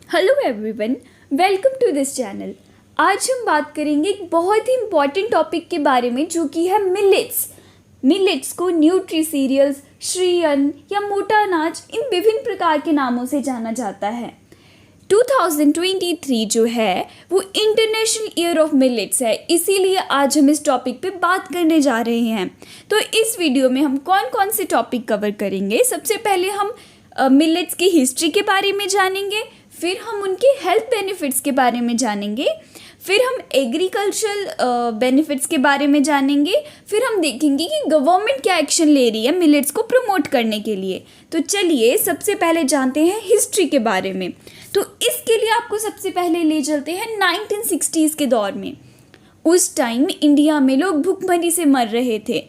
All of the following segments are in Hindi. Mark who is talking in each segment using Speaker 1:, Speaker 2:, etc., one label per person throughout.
Speaker 1: Hello everyone, welcome to this channel. आज हम बात करेंगे एक बहुत ही इम्पॉर्टेंट टॉपिक के बारे में जो कि है मिलेट्स को न्यूट्री सीरियल्स, श्री अन्न या मोटा अनाज इन विभिन्न प्रकार के नामों से जाना जाता है। 2023 जो है वो इंटरनेशनल ईयर ऑफ मिलेट्स है, इसीलिए आज हम इस टॉपिक पे बात करने जा रहे हैं। तो इस वीडियो में हम कौन कौन से टॉपिक कवर करेंगे। सबसे पहले हम मिलेट्स की हिस्ट्री के बारे में जानेंगे, फिर हम उनके हेल्थ बेनिफिट्स के बारे में जानेंगे, फिर हम एग्रीकल्चरल बेनिफिट्स के बारे में जानेंगे, फिर हम देखेंगे कि गवर्नमेंट क्या एक्शन ले रही है मिलेट्स को प्रमोट करने के लिए। तो चलिए सबसे पहले जानते हैं हिस्ट्री के बारे में। तो इसके लिए आपको सबसे पहले ले चलते हैं 1960s के दौर में। उस टाइम इंडिया में लोग भूखमरी से मर रहे थे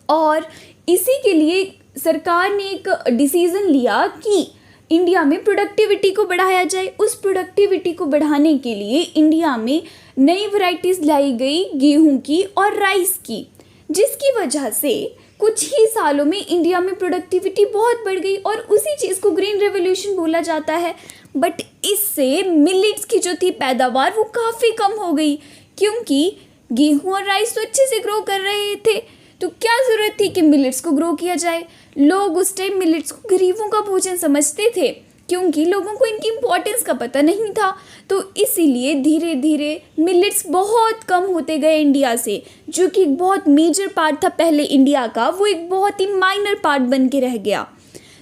Speaker 1: और इसी के लिए सरकार ने एक डिसीज़न लिया कि इंडिया में प्रोडक्टिविटी को बढ़ाया जाए। उस प्रोडक्टिविटी को बढ़ाने के लिए इंडिया में नई वैरायटीज़ लाई गई गेहूं की और राइस की, जिसकी वजह से कुछ ही सालों में इंडिया में प्रोडक्टिविटी बहुत बढ़ गई और उसी चीज़ को ग्रीन रेवोल्यूशन बोला जाता है। बट इससे मिलेट्स की जो थी पैदावार वो काफ़ी कम हो गई, क्योंकि गेहूं और राइस तो अच्छे से ग्रो कर रहे थे, तो क्या ज़रूरत थी कि मिलेट्स को ग्रो किया जाए। लोग उस टाइम मिलेट्स को गरीबों का भोजन समझते थे, क्योंकि लोगों को इनकी इम्पोर्टेंस का पता नहीं था। तो इसीलिए धीरे धीरे मिलेट्स बहुत कम होते गए इंडिया से, जो कि एक बहुत मेजर पार्ट था पहले इंडिया का, वो एक बहुत ही माइनर पार्ट बन के रह गया।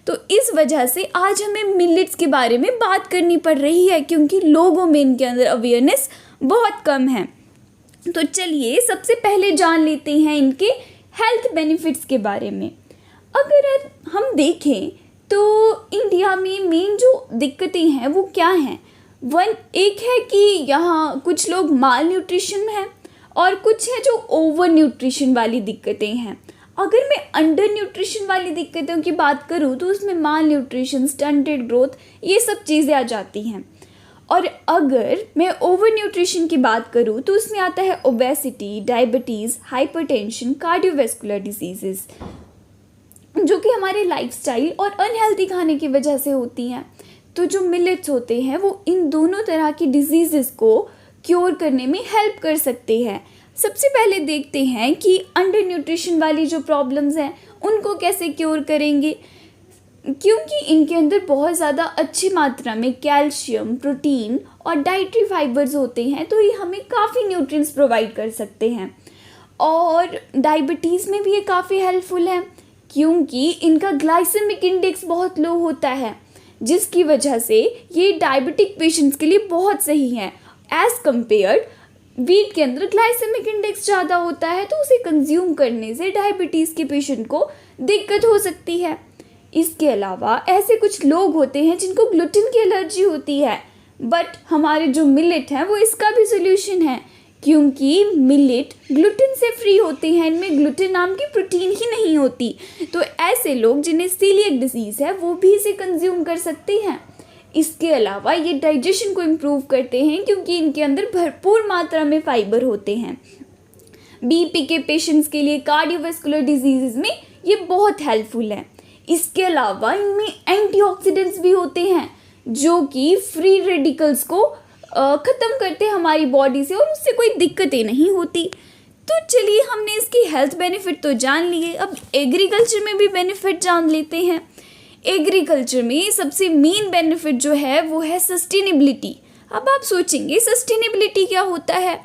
Speaker 1: तो इस वजह से आज हमें मिलेट्स के बारे में बात करनी पड़ रही है, क्योंकि लोगों में इनके अंदर अवेयरनेस बहुत कम है। तो चलिए सबसे पहले जान लेते हैं इनके हेल्थ बेनिफिट्स के बारे में। अगर हम देखें तो इंडिया में मेन जो दिक्कतें हैं वो क्या हैं। एक है कि यहाँ कुछ लोग माल न्यूट्रिशन में हैं और कुछ है जो ओवर न्यूट्रिशन वाली दिक्कतें हैं। अगर मैं अंडर न्यूट्रिशन वाली दिक्कतों की बात करूँ तो उसमें माल न्यूट्रिशन, स्टंटेड ग्रोथ, ये सब चीज़ें आ जाती हैं। और अगर मैं ओवर न्यूट्रिशन की बात करूँ तो उसमें आता है obesity, diabetes, hypertension, cardiovascular diseases, जो कि हमारे लाइफस्टाइल और अनहेल्दी खाने की वजह से होती हैं। तो जो मिलेट्स होते हैं वो इन दोनों तरह की डिजीज़ेस को क्योर करने में हेल्प कर सकते हैं। सबसे पहले देखते हैं कि अंडर न्यूट्रिशन वाली जो प्रॉब्लम्स हैं उनको कैसे क्योर करेंगे, क्योंकि इनके अंदर बहुत ज़्यादा अच्छी मात्रा में कैल्शियम, प्रोटीन और डाइटरी फाइबर्स होते हैं, तो ये हमें काफ़ी न्यूट्रिएंट्स प्रोवाइड कर सकते हैं। और डायबिटीज़ में भी ये काफ़ी हेल्पफुल है, क्योंकि इनका ग्लाइसेमिक इंडेक्स बहुत लो होता है, जिसकी वजह से ये डायबिटिक पेशेंट्स के लिए बहुत सही है। एज़ कम्पेयर्ड वीट के अंदर ग्लाइसेमिक इंडेक्स ज़्यादा होता है, तो उसे कंज्यूम करने से डायबिटीज़ के पेशेंट को दिक्कत हो सकती है। इसके अलावा ऐसे कुछ लोग होते हैं जिनको ग्लूटेन की एलर्जी होती है, बट हमारे जो मिलेट हैं वो इसका भी सोल्यूशन है, क्योंकि मिलेट ग्लूटेन से फ्री होते हैं, इनमें ग्लूटेन नाम की प्रोटीन ही नहीं होती। तो ऐसे लोग जिन्हें सीलिएक डिजीज़ है वो भी इसे कंज्यूम कर सकते हैं। इसके अलावा ये डाइजेशन को इम्प्रूव करते हैं, क्योंकि इनके अंदर भरपूर मात्रा में फाइबर होते हैं। बीपी के पेशेंट्स के लिए, कार्डियोवैस्कुलर डिजीज़ में ये बहुत हेल्पफुल है। इसके अलावा इनमें एंटीऑक्सीडेंट्स भी होते हैं, जो कि फ्री रेडिकल्स को ख़त्म करते हैं हमारी बॉडी से, और उससे कोई दिक्कतें नहीं होती। तो चलिए हमने इसकी हेल्थ बेनिफिट तो जान लिए, अब एग्रीकल्चर में भी बेनिफिट जान लेते हैं। एग्रीकल्चर में सबसे मेन बेनिफिट जो है वो है सस्टेनेबिलिटी। अब आप सोचेंगे सस्टेनेबिलिटी क्या होता है।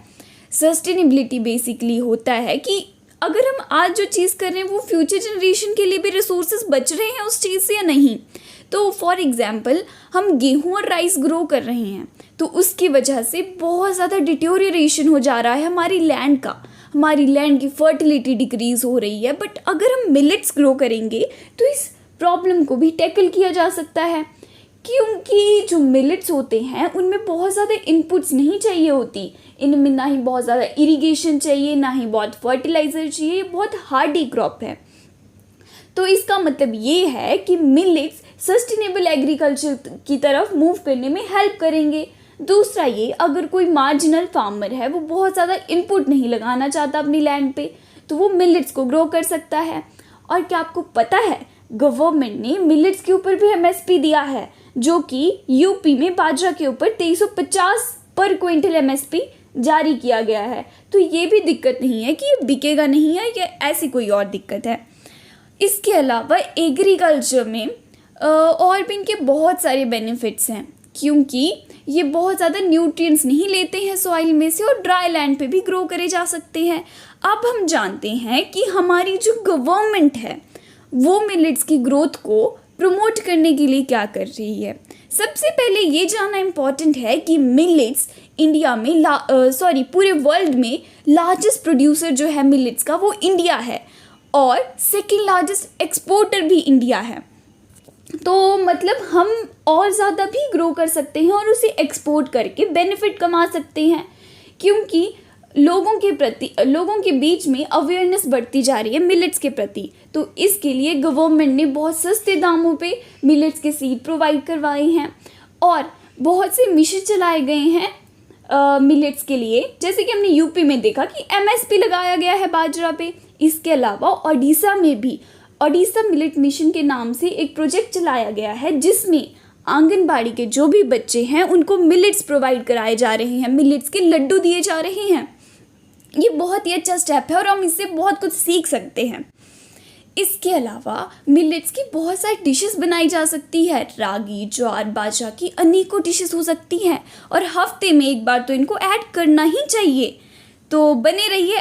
Speaker 1: सस्टेनेबिलिटी बेसिकली होता है कि अगर हम आज जो चीज़ कर रहे हैं वो फ्यूचर जनरेशन के लिए भी रिसोर्सेज बच रहे हैं उस चीज़ से या नहीं। तो फॉर एग्जांपल हम गेहूं और राइस ग्रो कर रहे हैं, तो उसकी वजह से बहुत ज़्यादा डिटोरिएशन हो जा रहा है हमारी लैंड का, हमारी लैंड की फर्टिलिटी डिक्रीज़ हो रही है। बट अगर हम मिलेट्स ग्रो करेंगे तो इस प्रॉब्लम को भी टैकल किया जा सकता है, क्योंकि जो मिलेट्स होते हैं उनमें बहुत ज़्यादा इनपुट्स नहीं चाहिए होती। इनमें ना ही बहुत ज़्यादा इरिगेशन चाहिए, ना ही बहुत फर्टिलाइज़र चाहिए, ये बहुत हार्डी क्रॉप है। तो इसका मतलब ये है कि मिलेट्स सस्टेनेबल एग्रीकल्चर की तरफ मूव करने में हेल्प करेंगे। दूसरा ये, अगर कोई मार्जिनल फार्मर है वो बहुत ज़्यादा इनपुट नहीं लगाना चाहता अपनी लैंड पे, तो वो मिलेट्स को ग्रो कर सकता है। और क्या आपको पता है गवर्नमेंट ने मिलेट्स के ऊपर भी एमएसपी दिया है, जो कि यूपी में बाजरा के ऊपर 2350 पर क्विंटल एमएसपी जारी किया गया है। तो ये भी दिक्कत नहीं है कि ये बिकेगा नहीं है या ऐसी कोई और दिक्कत है। इसके अलावा एग्रीकल्चर में और भी इनके बहुत सारे बेनिफिट्स हैं, क्योंकि ये बहुत ज़्यादा न्यूट्रिएंट्स नहीं लेते हैं सॉइल में से और ड्राई लैंड पे भी ग्रो करे जा सकते हैं। अब हम जानते हैं कि हमारी जो गवर्नमेंट है वो मिलेट्स की ग्रोथ को प्रमोट करने के लिए क्या कर रही है। सबसे पहले ये जानना इम्पॉर्टेंट है कि मिलेट्स इंडिया में पूरे वर्ल्ड में लार्जेस्ट प्रोड्यूसर जो है मिलेट्स का वो इंडिया है और सेकेंड लार्जेस्ट एक्सपोर्टर भी इंडिया है। तो मतलब हम और ज़्यादा भी ग्रो कर सकते हैं और उसे एक्सपोर्ट करके बेनिफिट कमा सकते हैं, क्योंकि लोगों के बीच में अवेयरनेस बढ़ती जा रही है मिलेट्स के प्रति। तो इसके लिए गवर्नमेंट ने बहुत सस्ते दामों पे मिलेट्स के सीड प्रोवाइड करवाए हैं और बहुत से मिशन चलाए गए हैं मिलेट्स के लिए, जैसे कि हमने यूपी में देखा कि एमएसपी लगाया गया है बाजरा पे। इसके अलावा ओडिशा में भी ओडिशा मिलेट मिशन के नाम से एक प्रोजेक्ट चलाया गया है, जिसमें आंगनबाड़ी के जो भी बच्चे हैं उनको मिलेट्स प्रोवाइड कराए जा रहे हैं, मिलेट्स के लड्डू दिए जा रहे हैं। ये बहुत ही अच्छा स्टेप है और हम इससे बहुत कुछ सीख सकते हैं। इसके अलावा मिलेट्स की बहुत सारी डिशेस बनाई जा सकती है। रागी, ज्वार, बाजरा की अनेकों डिशेस हो सकती हैं और हफ्ते में एक बार तो इनको ऐड करना ही चाहिए। तो बने रहिए।